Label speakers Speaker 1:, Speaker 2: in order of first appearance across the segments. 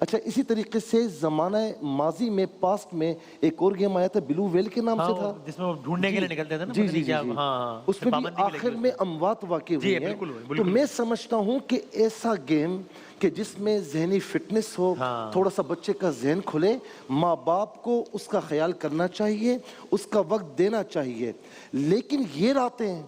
Speaker 1: اچھا اسی طریقے سے زمانہ ماضی میں پاسٹ میں ایک اور گیم آیا تھا بلو ویل کے نام سے تھا،
Speaker 2: جس میں وہ ڈھونڈنے کے لیے نکلتے تھے نا.
Speaker 1: جی جی جی، اس میں بھی آخر میں اموات واقع ہوئی ہیں. تو میں سمجھتا ہوں کہ ایسا گیم کہ جس میں ذہنی فٹنس ہو، تھوڑا سا بچے کا ذہن کھلے، ماں باپ کو اس کا خیال کرنا چاہیے، اس کا وقت دینا چاہیے. لیکن یہ راتیں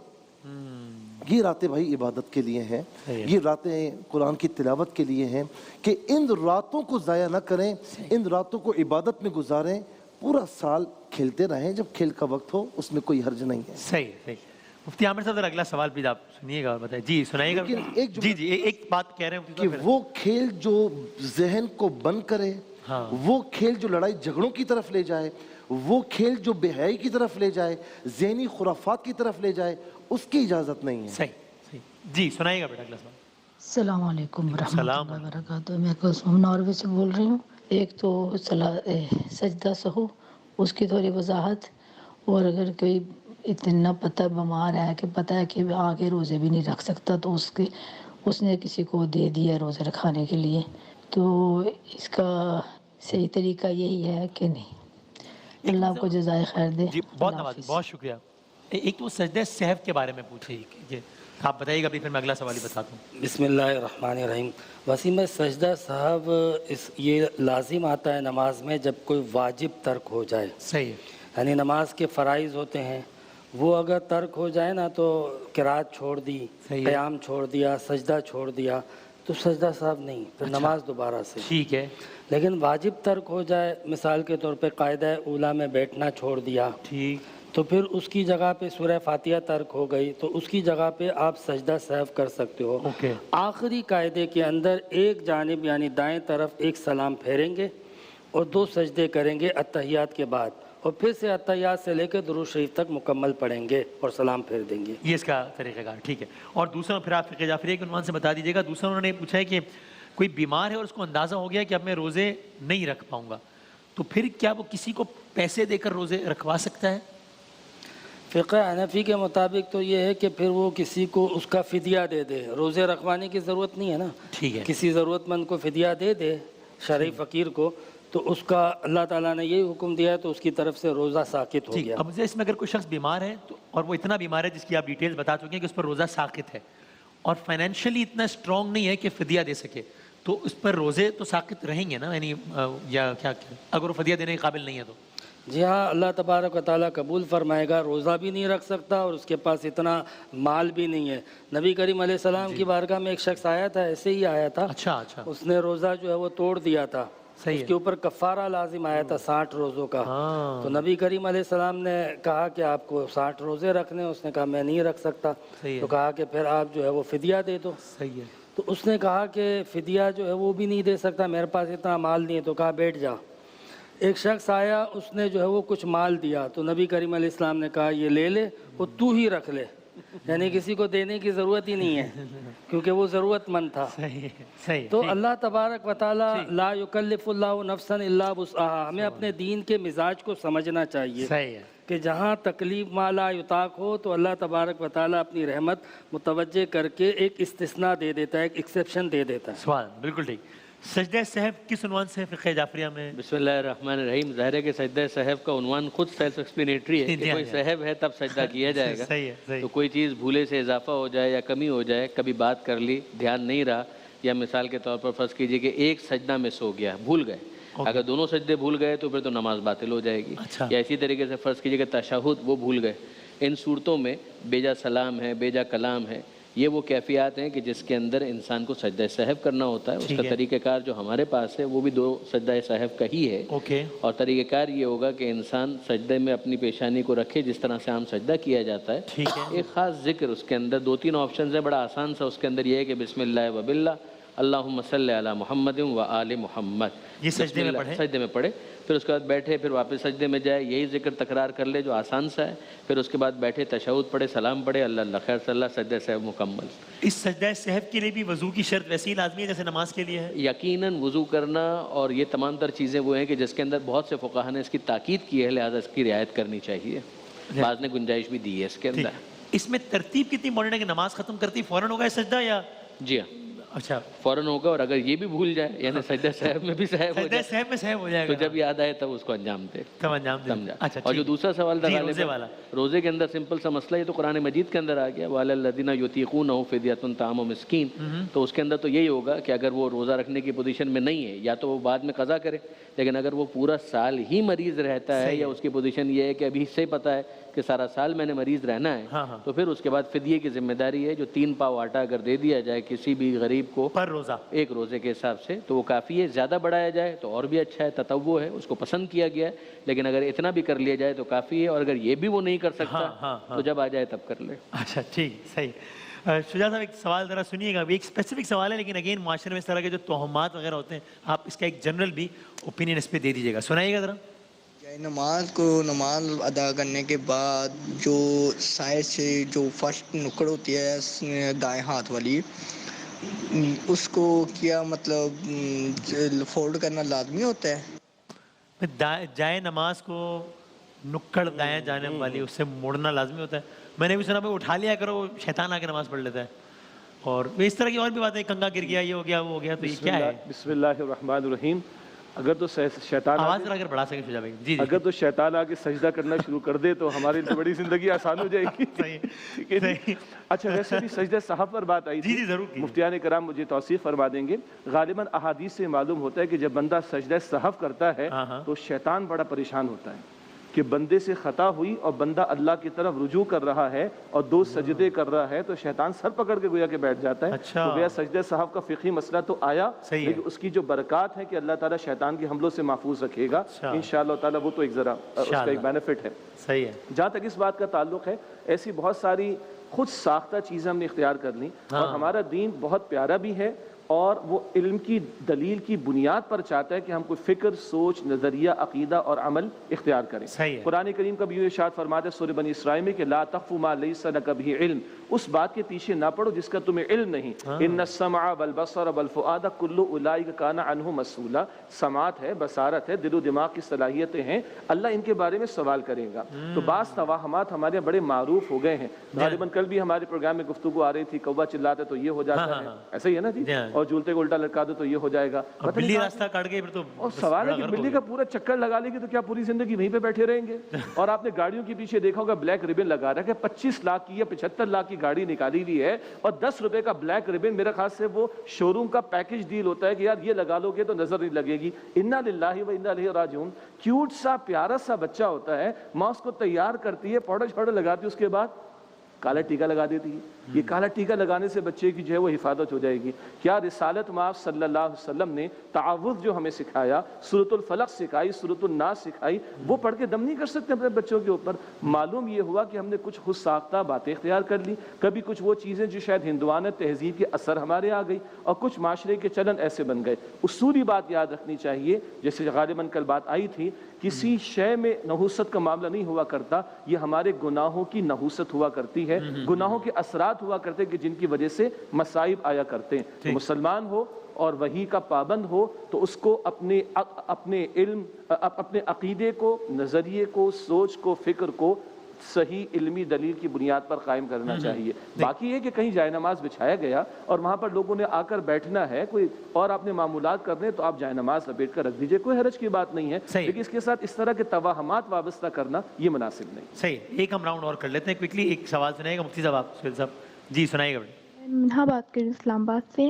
Speaker 1: بھائی عبادت کے لیے ہیں، یہ راتیں قرآن کی تلاوت کے لیے ہیں، کہ ان راتوں کو ضائع نہ کریں، ان راتوں کو عبادت میں گزاریں. پورا سال کھیلتے رہیں، جب کھیل کا وقت ہو اس میں کوئی حرج نہیں ہے.
Speaker 2: صحیح. مفتی عامر صاحب اگلا سوال بھی آپ سنیے گا اور بتائیں. جی سنائیے گا. جی ایک بات کہہ رہے ہیں
Speaker 1: کہ وہ کھیل جو ذہن کو بند کرے، وہ کھیل جو لڑائی جھگڑوں کی طرف لے جائے، وہ کھیل جو بے حیائی کی طرف لے جائے، ذہنی خرافات کی طرف لے جائے، اس کی اجازت نہیں ہے.
Speaker 2: صحیح. جی سنائیے گا بیٹا اگلا سوال.
Speaker 3: السلام علیکم ورحمۃ اللہ وبرکاتہ. میں کلثوم ناروے سے بول رہی ہوں. ایک تو سجدہ سہو، اس کی تھوڑی وضاحت، اور اگر کوئی اتنا پتہ بیمار ہے کہ پتہ ہے کہ آگے روزے بھی نہیں رکھ سکتا، تو اس نے کسی کو دے دیا روزے رکھانے کے لیے، تو اس کا صحیح طریقہ یہی ہے کہ نہیں؟ اللہ آپ کو جزائے خیر دے.
Speaker 2: جی بہت شکریہ. ایک تو سجدہ سہو کے بارے میں پوچھے، آپ بتائیے گا، پھر میں اگلا سوال ہی بتاتا ہوں.
Speaker 4: بسم اللہ الرحمن الرحیم. وسیم سجدہ صاحب یہ لازم آتا ہے نماز میں جب کوئی واجب ترک ہو جائے.
Speaker 2: صحیح ہے.
Speaker 4: یعنی نماز کے فرائض ہوتے ہیں، وہ اگر ترک ہو جائے نا، تو قرات چھوڑ دی، قیام چھوڑ دیا، سجدہ چھوڑ دیا، تو سجدہ صاحب نہیں، پھر نماز دوبارہ سے.
Speaker 2: ٹھیک ہے.
Speaker 4: لیکن واجب ترک ہو جائے، مثال کے طور پہ قاعدہ اولیٰ میں بیٹھنا چھوڑ دیا،
Speaker 2: ٹھیک،
Speaker 4: تو پھر اس کی جگہ پہ سورہ فاتحہ ترک ہو گئی، تو اس کی جگہ پہ آپ سجدہ سہو کر سکتے ہو. آخری قاعدے کے اندر ایک جانب یعنی دائیں طرف ایک سلام پھیریں گے اور 2 سجدے کریں گے اتحیات کے بعد، اور پھر سے اتحیات سے لے کے درود شریف تک مکمل پڑھیں گے اور سلام پھیر دیں گے.
Speaker 2: یہ اس کا طریقہ کار. ٹھیک ہے. اور دوسرا پھر آپ فقہ جعفریہ کے عنوان سے بتا دیجیے گا. دوسرا انہوں نے پوچھا ہے کہ کوئی بیمار ہے اور اس کو اندازہ ہو گیا کہ اب میں روزے نہیں رکھ پاؤں گا، تو پھر کیا وہ کسی کو پیسے دے کر روزے رکھوا سکتا ہے؟
Speaker 4: فقہ حنفی کے مطابق تو یہ ہے کہ پھر وہ کسی کو اس کا فدیہ دے دے. روزے رکھوانے کی ضرورت نہیں ہے نا.
Speaker 2: ٹھیک ہے.
Speaker 4: کسی ضرورت مند کو فدیہ دے دے، شرعی فقیر کو، تو اس کا اللہ تعالیٰ نے یہی حکم دیا ہے، تو اس کی طرف سے روزہ ساقط ہو گیا.
Speaker 2: اب مجھے اس میں اگر کوئی شخص بیمار ہے اور وہ اتنا بیمار ہے جس کی آپ ڈیٹیلز بتا چکے ہیں کہ اس پر روزہ ساقط ہے، اور فائنینشلی اتنا اسٹرانگ نہیں ہے کہ فدیہ دے سکے، تو اس پر روزے تو ساقط رہیں گے نا؟ یعنی یا کیا اگر وہ فدیہ دینے کے قابل نہیں ہے تو؟
Speaker 4: جی ہاں، اللہ تبارک و تعالیٰ قبول فرمائے گا. روزہ بھی نہیں رکھ سکتا اور اس کے پاس اتنا مال بھی نہیں ہے. نبی کریم علیہ السلام کی بارگاہ میں ایک شخص آیا تھا، ایسے ہی آیا تھا.
Speaker 2: اچھا.
Speaker 4: اس نے روزہ جو ہے وہ توڑ دیا تھا. اس کے اوپر کفارہ لازم آیا تھا 60 روزوں کا. تو نبی کریم علیہ السلام نے کہا کہ آپ کو 60 روزے رکھنے. اس نے کہا میں نہیں رکھ سکتا. تو کہا کہ پھر آپ جو ہے وہ فدیہ دے دو.
Speaker 2: صحیح ہے.
Speaker 4: تو اس نے کہا کہ فدیہ جو ہے وہ بھی نہیں دے سکتا، میرے پاس اتنا مال نہیں ہے. تو کہا بیٹھ جا. ایک شخص آیا، اس نے جو ہے وہ کچھ مال دیا. تو نبی کریم علیہ السلام نے کہا یہ لے لے اور تو ہی رکھ لے. یعنی کسی کو دینے کی ضرورت ہی نہیں ہے کیونکہ وہ ضرورت مند تھا. تو اللہ تبارک و تعالیٰ لا یکلف اللہ نفسا الا وسعہا. ہمیں اپنے دین کے مزاج کو سمجھنا چاہیے کہ جہاں تکلیف ما لا یطاق ہو تو اللہ تبارک و تعالیٰ اپنی رحمت متوجہ کر کے ایک استثناء دے دیتا ہے، ایک ایکسیپشن دے دیتا ہے.
Speaker 2: سوال بالکل ٹھیک. سجدہ سہو کس عنوان سے فقہ جعفریہ میں؟
Speaker 5: بسم اللہ الرحمن الرحیم. ظاہر ہے کہ سجدہ سہو کا عنوان خود سیلف ایکسپلینیٹری ہے کہ کوئی سہو ہے تب سجدہ کیا جائے گا. تو کوئی چیز بھولے سے اضافہ ہو جائے یا کمی ہو جائے، کبھی بات کر لی دھیان نہیں رہا، یا مثال کے طور پر فرض کیجئے کہ ایک سجدہ مس ہو گیا، بھول گئے، اگر دونوں سجدے بھول گئے تو پھر تو نماز باطل ہو جائے گی. یا اسی طریقے سے فرض کیجئے کہ تشہد وہ بھول گئے. ان صورتوں میں بیجا سلام ہے، بیجا کلام ہے، یہ وہ کیفیات ہیں کہ جس کے اندر انسان کو سجدہ سہو کرنا ہوتا ہے. اس کا طریقہ کار جو ہمارے پاس ہے وہ بھی 2 سجدہ سہو کا ہی ہے. اور طریقہ کار یہ ہوگا کہ انسان سجدے میں اپنی پیشانی کو رکھے جس طرح سے عام سجدہ کیا جاتا ہے. ایک خاص ذکر اس کے اندر 2-3 آپشنز ہیں، بڑا آسان سا. اس کے اندر یہ ہے کہ بسم اللہ و باللہ، اللہم صلی علی محمد و آل محمد،
Speaker 2: یہ سجدے میں پڑھے.
Speaker 5: پھر اس کے بعد بیٹھے، پھر واپس سجدے میں جائے، یہی ذکر تکرار کر لے جو آسان سا ہے. پھر اس کے بعد بیٹھے، تشہد پڑھے، سلام پڑھے، اللہ اللہ خیر صلی اللہ، سجدہ سہو مکمل.
Speaker 2: اس سجدہ سہو کے لیے بھی وضو کی شرط ویسے ہی لازمی ہے جیسے نماز کے لیے ہے؟
Speaker 5: یقیناً وضو کرنا اور یہ تمام تر چیزیں وہ ہیں کہ جس کے اندر بہت سے فقہا نے اس کی تاکید کی ہے، لہٰذا اس کی رعایت کرنی چاہیے. بعض نے گنجائش بھی دی ہے اس کے اندر.
Speaker 2: اس میں ترتیب کتنی امپورٹنٹ ہے کہ نماز ختم کرتی فوراً ہوگا سجدہ، یا؟
Speaker 5: جی ہاں،
Speaker 2: اچھا
Speaker 5: فوراً ہوگا، اور اگر یہ بھی بھول جائے یعنی سجدہ سہو میں بھی سہو ہو جائے،
Speaker 2: سہو میں سہو ہو جائے گا،
Speaker 5: تو جب یاد آئے تب اس کو انجام دے،
Speaker 2: تب انجام دے. اچھا
Speaker 5: اور جو دوسرا سوال تھا
Speaker 2: روزے والا،
Speaker 5: روزے کے اندر سمپل سا مسئلہ، یہ تو قرآن مجید کے اندر آ گیا، وَعَلَى الَّذِينَ يُطِيقُونَهُ فِدْيَةٌ طَعَامُ مِسْكِينٍ، تو اس کے اندر تو یہی ہوگا کہ اگر وہ روزہ رکھنے کی پوزیشن میں نہیں ہے یا تو وہ بعد میں قضا کرے، لیکن اگر وہ پورا سال ہی مریض رہتا ہے یا اس کی پوزیشن یہ ہے کہ ابھی سے پتہ ہے کہ سارا سال میں نے مریض رہنا ہے، تو پھر اس کے بعد فدیے کی ذمہ داری ہے، جو 3 پاؤ آٹا اگر دے دیا جائے کسی بھی غریب کو
Speaker 2: پر روزہ
Speaker 5: ایک روزے کے حساب سے تو وہ کافی ہے. زیادہ بڑھایا جائے تو اور بھی اچھا ہے، تطوع ہے، اس کو پسند کیا گیا ہے، لیکن اگر اتنا بھی کر لیا جائے تو کافی ہے، اور اگر یہ بھی وہ نہیں کر سکتا تو جب آ جائے تب کر لے.
Speaker 2: اچھا ٹھیک، صحیح. شجاع صاحب ایک سوال ذرا سنیے گا، ایک اسپیسیفک سوال ہے لیکن اگین معاشرے میں اس طرح کے جو توہمات وغیرہ ہوتے ہیں، آپ اس کا ایک جنرل بھی اوپینین اس پہ دے دیجیے گا، سنائیے گا ذرا.
Speaker 6: نماز کو نماز ادا کرنے کے بعد جو سائڈ سے جو فرسٹ نکڑ ہوتی ہے دائیں ہاتھ والی، اس کو کیا مطلب فولڈ کرنا لازمی ہوتا ہے؟
Speaker 2: جائے نماز کو نکڑ دائیں جانب والی اس سے موڑنا لازمی ہوتا ہے. میں نے بھی سنا بھائی اٹھا لیا کرو، شیطان آ کے نماز پڑھ لیتا ہے، اور اس طرح کی اور بھی باتیں، کنگا گر گیا، یہ ہو گیا، وہ ہو گیا، تو یہ کیا ہے؟
Speaker 7: بسم اللہ الرحمن الرحیم. اگر تو شیطان
Speaker 2: آواز ذرا اگر بڑھا سکیں شجاع بھائی. جی
Speaker 7: اگر تو شیطان آ کے سجدہ کرنا شروع کر دے تو ہماری تو بڑی زندگی آسان ہو جائے گی. اچھا ویسے بھی سجدہ سہو پر بات آئی تھی، مفتیان کرام مجھے توصیف فرما دیں گے. غالباً احادیث سے معلوم ہوتا ہے کہ جب بندہ سجدہ سہو کرتا ہے تو شیطان بڑا پریشان ہوتا ہے کہ بندے سے خطا ہوئی اور بندہ اللہ کی طرف رجوع کر رہا ہے اور 2 سجدے کر رہا ہے، تو شیطان سر پکڑ کے گویا کہ بیٹھ جاتا ہے. تو گویا سجدہ سہو کا فقہی مسئلہ تو آیا، لیکن اس کی جو برکات ہے کہ اللہ تعالیٰ شیطان کے حملوں سے محفوظ رکھے گا انشاءاللہ تعالیٰ، وہ تو ایک ذرا اس کا ایک بینیفٹ ہے.
Speaker 2: صحیح ہے.
Speaker 7: جہاں تک اس بات کا تعلق ہے، ایسی بہت ساری خود ساختہ چیزیں ہم نے اختیار کر لیں، اور ہمارا دین بہت پیارا بھی ہے، اور وہ علم کی دلیل کی بنیاد پر چاہتا ہے کہ ہم کوئی فکر، سوچ، نظریہ، عقیدہ اور عمل اختیار کریں. قرآن کریم کا بھی یہ ارشاد فرماتا ہے سورہ بنی اسرائیل میں کہ لا تقف ما لیس لک بہ علم، اس بات کے پیچھے نہ پڑو جس کا تمہیں علم نہیں. ان السمع والبصر والفؤاد کل اولئک کان عنہ مسئولا، سماعت ہے، بصارت ہے، دل و دماغ کی صلاحیتیں ہیں، اللہ ان کے بارے میں سوال کرے گا. تو بعض توہمات ہمارے بڑے معروف ہو گئے ہیں. غالباً کل بھی ہمارے پروگرام میں گفتگو آ رہی تھی، کوہ چلاتا تو یہ ہو جاتا ہے، ایسا ہی ہے نا جی، اور جھولتے کو الٹا لٹکا دو تو یہ ہو جائے گا.
Speaker 2: بلی راستہ کاٹ گئی پھر تو،
Speaker 7: اور سوال ہے کہ بلی کا پورا چکر لگا لے گی تو کیا پوری زندگی وہیں پہ بیٹھے رہیں گے؟ اور آپ نے گاڑیوں کے پیچھے دیکھا ہوگا بلیک ربن لگا رہا ہے، 25 لاکھ کی یا 75 لاکھ کی گاڑی نکالی ہوئی ہے، اور 10 روپے کا بلیک ربن، میرے خیال سے وہ شو روم کا پیکج ڈیل ہوتا ہے کہ یار یہ لگا لو گے تو نظر نہیں لگے گی. انا للہ و انا الیہ راجعون. کیوٹ سا پیارا سا بچہ ہوتا ہے، ماں اس کو تیار کرتی ہے، پاؤڈر شاؤڈر لگاتی ہے، اس کے بعد کالا ٹیکا لگا دیتی ہے. یہ کالا ٹیکا لگانے سے بچے کی جو ہے وہ حفاظت ہو جائے گی. کیا رسالت مآب صلی اللہ علیہ وسلم نے تعوذ جو ہمیں سکھایا، سورۃ الفلق سکھائی، سورۃ الناس سکھائی، وہ پڑھ کے دم نہیں کر سکتے اپنے بچوں کے اوپر. معلوم یہ ہوا کہ ہم نے کچھ خود ساختہ باتیں اختیار کر لی، کبھی کچھ وہ چیزیں جو شاید ہندوانہ تہذیب کے اثر ہمارے آ گئی، اور کچھ معاشرے کے چلن ایسے بن گئے. اصولی بات یاد رکھنی چاہیے، جیسے غالباً کل بات آئی تھی، کسی شے میں نحوست کا معاملہ نہیں ہوا کرتا، یہ ہمارے گناہوں کی نحوست ہوا کرتی ہے، گناہوں کے اثرات ہوا کرتے کہ جن کی وجہ سے مصائب آیا کرتے ہیں. تو مسلمان ہو اور وحی کا پابند ہو تو اس کو اپنے علم، اپنے عقیدے کو، نظریے کو، سوچ کو، فکر کو صحیح علمی دلیل کی بنیاد پر قائم کرنا چاہیے. باقی یہ کہ کہیں جائے نماز بچھایا گیا اور وہاں پر لوگوں نے آ کر بیٹھنا ہے، کوئی اور آپ نے معمولات کرنے ہیں تو آپ جائے نماز لپیٹ کر رکھ دیجئے، کوئی حرج کی بات نہیں ہے. لیکن اس کے ساتھ اس طرح کے توہمات وابستہ کرنا یہ مناسب نہیں.
Speaker 2: صحیح. ایک ہم راؤنڈ اور کر لیتے ہیں کوئکلی. ایک سوال سنائے گا مفتی صاحب، آپ سہیل صاحب جی سنائیے گا.
Speaker 8: ہاں بات کریں اسلام آباد سے.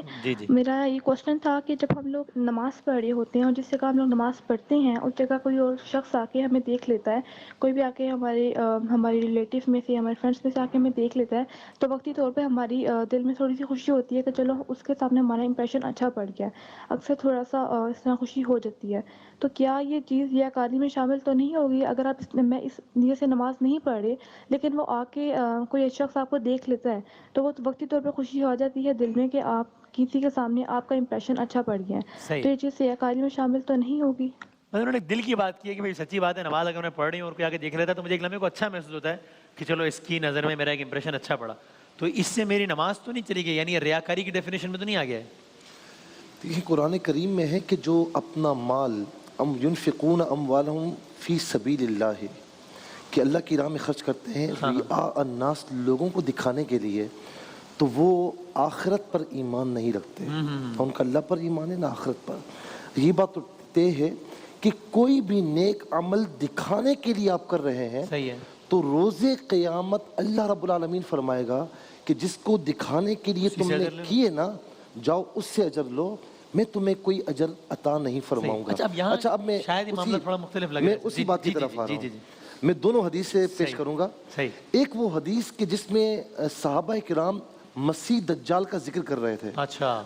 Speaker 8: میرا یہ کوشچن تھا کہ جب ہم لوگ نماز پڑھ رہے ہوتے ہیں اور جس جگہ ہم لوگ نماز پڑھتے ہیں اس جگہ کوئی اور شخص آ کے ہمیں دیکھ لیتا ہے، کوئی بھی آ کے ہمارے ریلیٹیو میں سے، ہمارے فرینڈس میں سے آ کے ہمیں دیکھ لیتا ہے، تو وقتی طور پہ ہماری دل میں تھوڑی سی خوشی ہوتی ہے کہ چلو اس کے سامنے ہمارا امپریشن اچھا پڑ گیا. اکثر تھوڑا سا اس طرح خوشی ہو جاتی ہے. تو کیا یہ چیز یا کاری میں شامل تو نہیں ہوگی اگر آپ میں اس نیت سے نماز نہیں پڑھ رہے لیکن وہ آ کے کوئی شخص آپ کو دیکھ لیتا ہے تو وہ وقتی طور پہ خوشی ہو جاتی ہے دل میں کہ آپ کسی کے سامنے آپ کا امپریشن اچھا پڑ گیا ہے، تو یہ چیز سیاکاری میں شامل تو نہیں ہوگی؟
Speaker 2: انہوں نے دل کی بات کی ہے کہ بھائی سچی بات ہے، نماز اگر میں پڑھ رہی ہوں اور کوئی آ کے دیکھ لیتا ہے تو مجھے ایک لمحے کو اچھا محسوس ہوتا ہے کہ چلو اس کی نظر میں میرا ایک امپریشن اچھا پڑا، تو اس سے میری نماز تو نہیں چلی گئی، یعنی ریاکاری کی ڈیفینیشن میں تو نہیں آ گیا ہے.
Speaker 1: دیکھیں قرآن کریم میں ہے کہ جو اپنا مال ينفقون اموالهم فی سبیل اللہ، کہ اللہ کی راہ میں خرچ کرتے ہیں رعاء الناس، لوگوں کو دکھانے کے لیے، تو وہ آخرت پر ایمان نہیں رکھتے، ان کا اللہ پر ایمان ہے نہ آخرت پر۔ یہ بات تو طے ہے کہ کوئی بھی نیک عمل دکھانے کے لیے آپ کر رہے ہیں تو روز قیامت اللہ رب العالمین فرمائے گا کہ جس کو دکھانے کے لیے تم نے کیے نا، جاؤ اس سے اجر لو، میں تمہیں کوئی اجر عطا نہیں فرماؤں گا۔ اچھا اب میں اسی بات کی طرف آ رہا ہوں، میں دونوں حدیثیں پیش کروں گا۔ ایک وہ حدیث کہ جس میں صحابہ کرام مسیح دجال کا ذکر کر رہے تھے،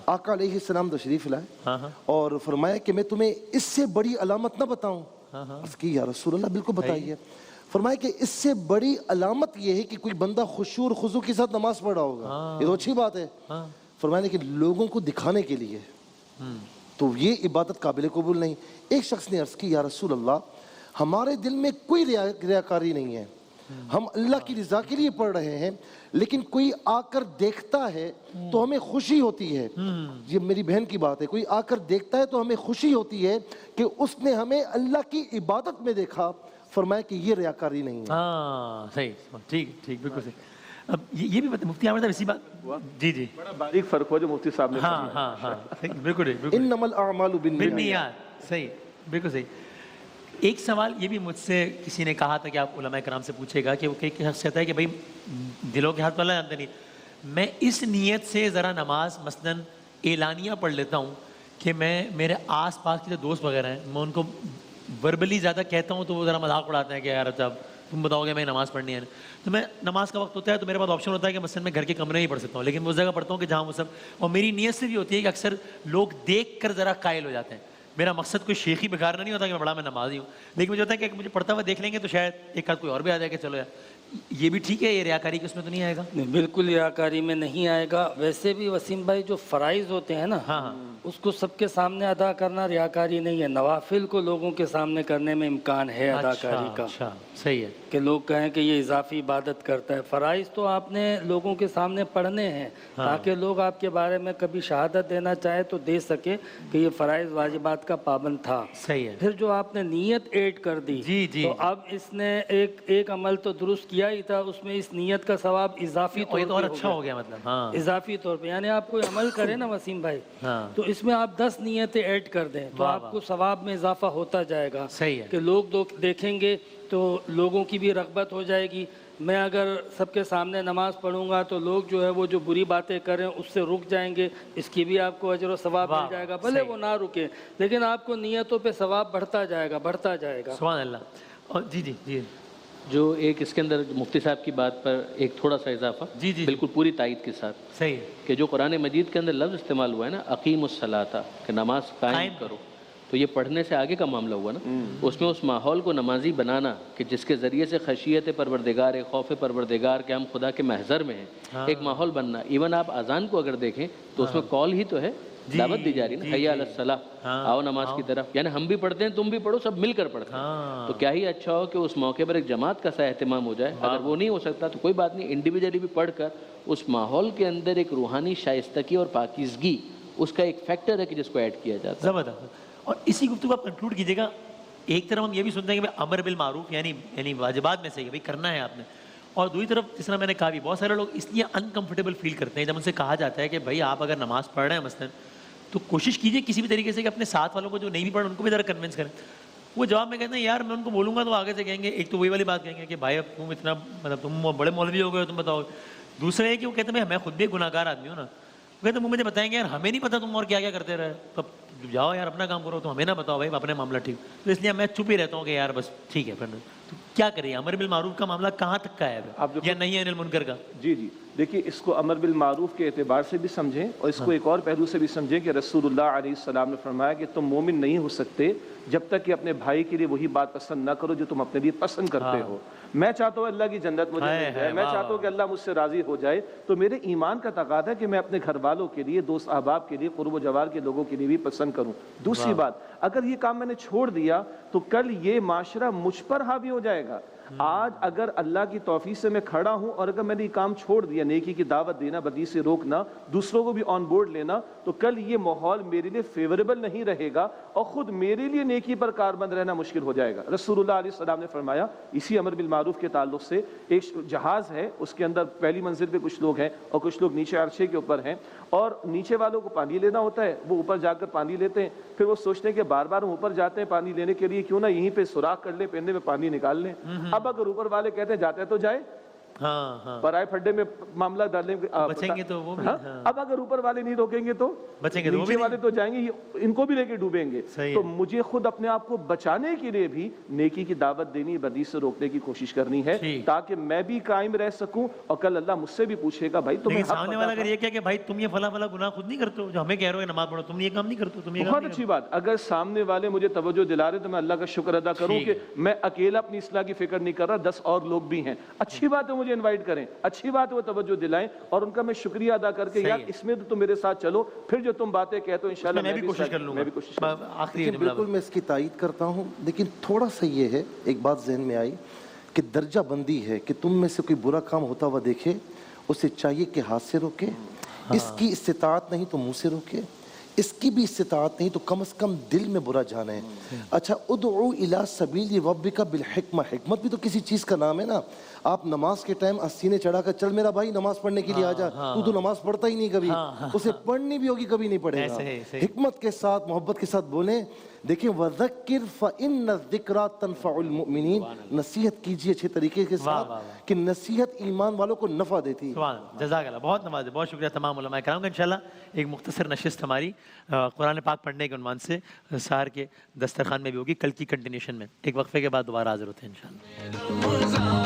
Speaker 1: آقا علیہ السلام تشریف لائے اور فرمایا کہ میں تمہیں اس سے بڑی علامت نہ بتاؤں؟ عرض کی یا رسول اللہ بالکل بتائیے۔ فرمایا کہ اس سے بڑی علامت یہ ہے کہ کوئی بندہ خشوع اور خضوع کے ساتھ نماز پڑھ رہا ہوگا، یہ تو اچھی بات ہے۔ فرمایا کہ لوگوں کو دکھانے کے لیے تو یہ عبادت قابل قبول نہیں۔ ایک شخص نے عرض کی یا رسول اللہ ہمارے دل میں کوئی ریاکاری نہیں ہے، ہم اللہ کی رضا کے لیے پڑھ رہے ہیں، لیکن کوئی آ کر دیکھتا ہے تو ہمیں خوشی ہوتی ہے۔ یہ میری بہن کی بات ہے، کوئی آ کر دیکھتا ہے تو ہمیں خوشی ہوتی ہے کہ اس نے ہمیں اللہ کی عبادت میں دیکھا۔ فرمایا کہ یہ ریاکاری نہیں ہے۔
Speaker 2: ہاں صحیح، ٹھیک ٹھیک، بالکل صحیح۔ اب یہ بھی مفتی عامر صاحب اسی بات، جی جی
Speaker 7: بڑا باریک فرق ہوا جو مفتی صاحب نے
Speaker 2: ہاں ہاں ہاں بالکل
Speaker 1: انما الاعمال
Speaker 2: بالنیات، صحیح بالکل صحیح۔ ایک سوال یہ بھی مجھ سے کسی نے کہا تھا کہ آپ علماء کرام سے پوچھے گا کہ وہ کئی شخص کہتا ہے کہ بھائی دلوں کے ہاتھ والا جانتے نہیں، میں اس نیت سے ذرا نماز مثلاً اعلانیہ پڑھ لیتا ہوں کہ میں میرے آس پاس کے جو دوست وغیرہ ہیں میں ان کو وربلی زیادہ کہتا ہوں تو وہ ذرا مذاق اڑاتے ہیں کہ یار صاحب تم بتاؤ گے میں نماز پڑھنی ہے، تو میں نماز کا وقت ہوتا ہے تو میرے پاس آپشن ہوتا ہے کہ مثلاً میں گھر کے کمرے میں ہی پڑھ سکتا ہوں، لیکن وہ اس جگہ پڑھتا ہوں کہ جہاں وہ سب، اور میری نیت سے بھی ہوتی ہے کہ اکثر لوگ دیکھ کر ذرا قائل ہو جاتے ہیں۔ میرا مقصد کوئی شیخی بگاڑنا نہیں ہوتا کہ میں بڑا میں نمازی ہوں، لیکن مجھے ہوتا ہے کہ مجھے پڑھتا ہوا دیکھ لیں گے تو شاید ایک آدھ کوئی اور بھی آ جائے کہ چلو یار یہ بھی ٹھیک ہے، یہ ریاکاری کی اس میں تو نہیں آئے گا؟
Speaker 4: نہیں، بالکل ریاکاری میں نہیں آئے گا۔ ویسے بھی وسیم بھائی جو فرائض ہوتے ہیں نا، اس کو سب کے سامنے ادا کرنا ریاکاری نہیں ہے، نوافل کو لوگوں کے سامنے کرنے میں امکان ہے اداکاری کا۔
Speaker 2: صحیح ہے کہ
Speaker 4: لوگ کہیں کہ یہ اضافی عبادت کرتا ہے۔ فرائض تو آپ نے لوگوں کے سامنے پڑھنے ہیں تاکہ لوگ آپ کے بارے میں کبھی شہادت دینا چاہے تو دے سکے کہ یہ فرائض واجبات کا پابند تھا۔
Speaker 2: صحیح ہے۔
Speaker 4: پھر جو آپ نے نیت ایڈ کر دی تو اب اس نے ایک عمل تو درست کیا ہی تھا، اس میں اس نیت کا ثواب اضافی طور
Speaker 2: پہ اچھا ہو گیا، مطلب
Speaker 4: اضافی طور پہ، یعنی آپ کوئی عمل کریں نا وسیم بھائی تو اس میں آپ 10 نیتیں ایڈ کر دیں تو آپ کو ثواب میں اضافہ ہوتا جائے گا۔
Speaker 2: صحیح ہے
Speaker 4: کہ لوگ دیکھیں گے تو لوگوں کی بھی رغبت ہو جائے گی۔ میں اگر سب کے سامنے نماز پڑھوں گا تو لوگ جو ہے وہ جو بری باتیں کریں اس سے رک جائیں گے، اس کی بھی آپ کو اجر و ثواب مل جائے گا، بھلے وہ نہ رکیں لیکن آپ کو نیتوں پہ ثواب بڑھتا جائے گا بڑھتا جائے گا۔
Speaker 2: سبحان اللہ۔ جی جی جی،
Speaker 5: جو ایک اس کے اندر مفتی صاحب کی بات پر ایک تھوڑا سا اضافہ،
Speaker 2: جی جی
Speaker 5: بالکل پوری تائید کے ساتھ،
Speaker 2: صحیح
Speaker 5: کہ جو قرآن مجید کے اندر لفظ استعمال ہوا ہے نا اقیم الصلاۃ، کہ نماز قائم کرو، تو یہ پڑھنے سے آگے کا معاملہ ہوا نا، اس میں اس ماحول کو نمازی بنانا کہ جس کے ذریعے سے خشیت پروردگار، خوف پروردگار کہ ہم خدا کے محضر میں ہیں، ایک ماحول بننا۔ ایون آپ اذان کو اگر دیکھیں تو اس میں کال ہی تو ہے، دعوت دی جا رہی نا، حی علی الصلاۃ، آؤ نماز کی طرف، یعنی ہم بھی پڑھتے ہیں تم بھی پڑھو، سب مل کر پڑھتے ہیں۔ تو کیا ہی اچھا ہو کہ اس موقع پر ایک جماعت کا سا اہتمام ہو جائے۔ اگر وہ نہیں ہو سکتا تو کوئی بات نہیں، انڈیویجلی بھی پڑھ کر اس ماحول کے اندر ایک روحانی شائستگی اور پاکیزگی اس کا ایک فیکٹر ہے کہ جس کو ایڈ کیا جاتا ہے۔
Speaker 2: زبردست۔ اور اسی گفتگو آپ کنکلوڈ کیجیے گا، ایک طرف ہم یہ بھی سنتے ہیں کہ امر بالمعروف یعنی واجبات میں سے کہ بھائی کرنا ہے آپ نے، اور دوسری طرف جس طرح میں نے کہا بھی بہت سارے لوگ اس لیے انکمفرٹیبل فیل کرتے ہیں جب ان سے کہا جاتا ہے کہ بھائی آپ اگر نماز پڑھ رہے ہیں مثلاً تو کوشش کیجیے کسی بھی طریقے سے کہ اپنے ساتھ والوں کو جو نہیں بھی پڑھ ان کو بھی ذرا کنونس کریں۔ وہ جواب میں کہتے ہیں یار میں ان کو بولوں گا تو آگے سے کہیں گے، ایک تو وہی والی بات کہیں گے کہ بھائی اب تم اتنا مطلب تم بڑے مولوی ہو گئے تم بتاؤ۔ دوسرا ہے کہ وہ کہتے ہیں میں خود بھی گناہ گار آدمی ہوں نا، وہ کہتے ہیں وہ مجھے بتائیں گے یار ہمیں نہیں پتا تم اور کیا کیا کرتے رہے، تو جاؤ یار اپنا کام کرو، تو ہمیں نہ بتاؤ بھائی اپنے معاملہ ٹھیک۔ تو اس لیے میں چپ ہی رہتا ہوں کہ یار بس ٹھیک ہے، پھر تو کیا کریں، امر بالمعروف کا معاملہ کہاں تک کا ہے یا نہیں ہے انل منکر کا؟
Speaker 7: جی جی دیکھیے، اس کو امر بالمعروف کے اعتبار سے بھی سمجھیں اور اس کو ایک اور پہلو سے بھی سمجھیں کہ رسول اللہ علیہ السلام نے فرمایا کہ تم مومن نہیں ہو سکتے جب تک کہ اپنے بھائی کے لیے وہی بات پسند نہ کرو جو تم اپنے لیے پسند کرتے ہو۔ میں چاہتا ہوں اللہ کی جنت مجھے مل جائے، میں چاہتا ہوں کہ اللہ مجھ سے راضی ہو جائے، تو میرے ایمان کا تقاضا ہے کہ میں اپنے گھر والوں کے لیے، دوست احباب کے لیے، قرب و جوار کے لوگوں کے لیے بھی پسند کروں۔ دوسری بات، اگر یہ کام میں نے چھوڑ دیا تو کل یہ معاشرہ مجھ پر حاوی ہو جائے گا۔ آج اگر اللہ کی توفیق سے میں کھڑا ہوں اور اگر میں نے یہ کام چھوڑ دیا، نیکی کی دعوت دینا، بدی سے روکنا، دوسروں کو بھی آن بورڈ لینا، تو کل یہ ماحول میرے لیے فیوریبل نہیں رہے گا اور خود میرے لیے نیکی پر کاربند رہنا مشکل ہو جائے گا۔ رسول اللہ علیہ السلام نے فرمایا اسی امر بالمعروف کے تعلق سے، ایک جہاز ہے، اس کے اندر پہلی منزل پہ کچھ لوگ ہیں اور کچھ لوگ نیچے عرشے کے اوپر ہیں، اور نیچے والوں کو پانی لینا ہوتا ہے، وہ اوپر جا کر پانی لیتے ہیں، پھر وہ سوچتے ہیں کہ بار بار ہم اوپر جاتے ہیں پانی لینے کے لیے، کیوں نہ یہیں پہ سوراخ کر لیں، پہنے میں پانی نکال لیں۔ اب اگر اوپر والے کہتے ہیں جاتے ہیں تو جائے، پرائے پھڈے میں معاملہ ڈالیں گے،
Speaker 2: بچیں گے تو وہ بھی،
Speaker 7: اب اگر اوپر والے نہیں روکیں گے تو
Speaker 2: بچیں گے،
Speaker 7: نیچے والے تو جائیں گے، ان کو بھی لے کے ڈوبیں گے۔ تو مجھے خود اپنے آپ کو بچانے کے لیے بھی نیکی کی دعوت دینی، بدی سے روکنے کی کوشش کرنی ہے، تاکہ میں بھی قائم رہ سکوں، اور کل اللہ مجھ سے بھی پوچھے گا بھائی تمہیں
Speaker 2: سامنے والا اگر یہ کہے کہ بھائی تم یہ فلاں فلاں گناہ خود نہیں کرتے ہو جو ہمیں کہہ رہے ہو نماز پڑھو، تم یہ کام نہیں کرتے، تم یہ
Speaker 7: بہت اچھی بات۔ اگر سامنے والے مجھے توجہ دلا رہے تو میں اللہ کا شکر ادا کروں کہ میں اکیلا اپنی اصلاح کی فکر نہیں کر رہا، 10 اور لوگ بھی ہیں، اچھی بات ہے، مجھے انوائٹ کریں، اچھی بات ہے، وہ توجہ دلائیں اور ان کا میں شکریہ ادا کر کے یار اس میں تو تم میرے ساتھ چلو، پھر جو تم باتیں کہتے ہو انشاءاللہ میں بھی کوشش کر لوں گا۔
Speaker 1: بالکل میں اس کی تائید کرتا ہوں، لیکن تھوڑا سا یہ ہے، ایک بات ذہن میں آئی کہ درجہ بندی ہے کہ تم میں سے کوئی برا کام ہوتا ہوا دیکھے، اسے چاہیے کہ ہاتھ سے روکے، اس کی استطاعت نہیں تو منہ سے روکے، اس کی بھی استطاعت نہیں تو کم از کم دل میں برا جانے۔ اچھا، ادعو الی سبیل ربک بالحکمہ، حکمت بھی تو کسی چیز کا نام ہے نا۔ آپ نماز کے ٹائم سینے چڑھا کر چل میرا بھائی نماز پڑھنے کے لیے آ جا، تو نماز پڑھتا ہی نہیں کبھی، اسے پڑھنی بھی ہوگی کبھی نہیں پڑھے گا۔ حکمت کے ساتھ، محبت کے ساتھ بولیں۔ دیکھیں وَذَكِّرْ فَإِنَّ الذِّكْرَى تَنفَعُ الْمُؤْمِنِينَ، نصیحت کیجئے اچھے طریقے کے ساتھ کہ نصیحت ایمان والوں کو نفع دیتی ہے۔
Speaker 2: جزاک اللہ، بہت نماز ہے، بہت شکریہ تمام علماء کرام کا۔ انشاءاللہ ایک مختصر نشست ہماری قرآن پاک پڑھنے کے عنوان سے سحر کے دسترخوان میں بھی ہوگی، کل کی کنٹینیوشن میں۔ ایک وقفے کے بعد دوبارہ حاضر ہوتے ہیں انشاءاللہ۔